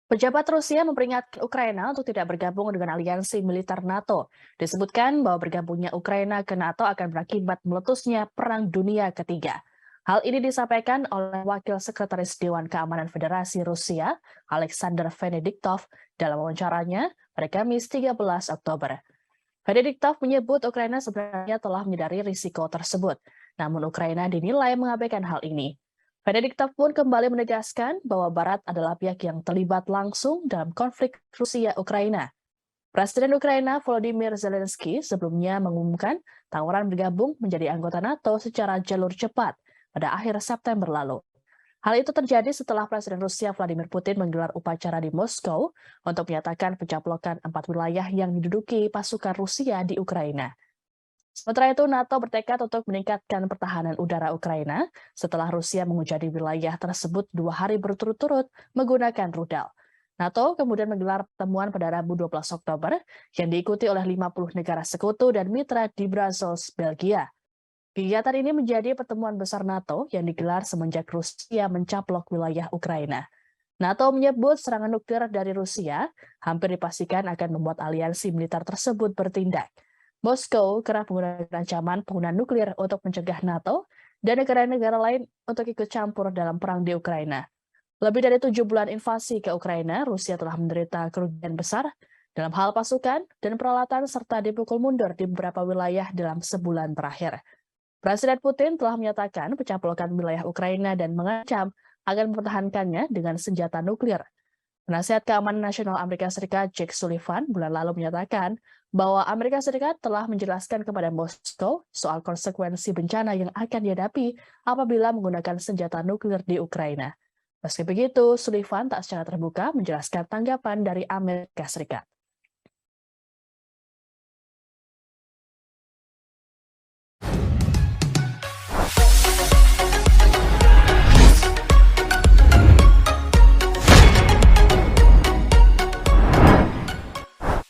Pejabat Rusia memperingatkan Ukraina untuk tidak bergabung dengan aliansi militer NATO. Disebutkan bahwa bergabungnya Ukraina ke NATO akan berakibat meletusnya Perang Dunia Ketiga. Hal ini disampaikan oleh Wakil Sekretaris Dewan Keamanan Federasi Rusia, Alexander Venediktov, dalam wawancaranya pada Kamis 13 Oktober. Venediktov menyebut Ukraina sebenarnya telah menyadari risiko tersebut, namun Ukraina dinilai mengabaikan hal ini. Venediktov pun kembali menegaskan bahwa Barat adalah pihak yang terlibat langsung dalam konflik Rusia-Ukraina. Presiden Ukraina Volodymyr Zelensky sebelumnya mengumumkan tawaran bergabung menjadi anggota NATO secara jalur cepat pada akhir September lalu. Hal itu terjadi setelah Presiden Rusia Vladimir Putin menggelar upacara di Moskow untuk menyatakan pencaplokan 4 wilayah yang diduduki pasukan Rusia di Ukraina. Sementara itu, NATO bertekad untuk meningkatkan pertahanan udara Ukraina setelah Rusia menghujani wilayah tersebut 2 hari berturut-turut menggunakan rudal. NATO kemudian menggelar pertemuan pada Rabu 12 Oktober yang diikuti oleh 50 negara sekutu dan mitra di Brussels, Belgia. Kegiatan ini menjadi pertemuan besar NATO yang digelar semenjak Rusia mencaplok wilayah Ukraina. NATO menyebut serangan nuklir dari Rusia hampir dipastikan akan membuat aliansi militer tersebut bertindak. Moskow kerap menggunakan ancaman penggunaan nuklir untuk mencegah NATO dan negara-negara lain untuk ikut campur dalam perang di Ukraina. Lebih dari 7 bulan invasi ke Ukraina, Rusia telah menderita kerugian besar dalam hal pasukan dan peralatan serta dipukul mundur di beberapa wilayah dalam sebulan terakhir. Presiden Putin telah menyatakan pencaplokan wilayah Ukraina dan mengancam akan mempertahankannya dengan senjata nuklir. Penasihat Keamanan Nasional Amerika Serikat Jake Sullivan bulan lalu menyatakan bahwa Amerika Serikat telah menjelaskan kepada Moskow soal konsekuensi bencana yang akan dihadapi apabila menggunakan senjata nuklir di Ukraina. Meski begitu, Sullivan tak secara terbuka menjelaskan tanggapan dari Amerika Serikat.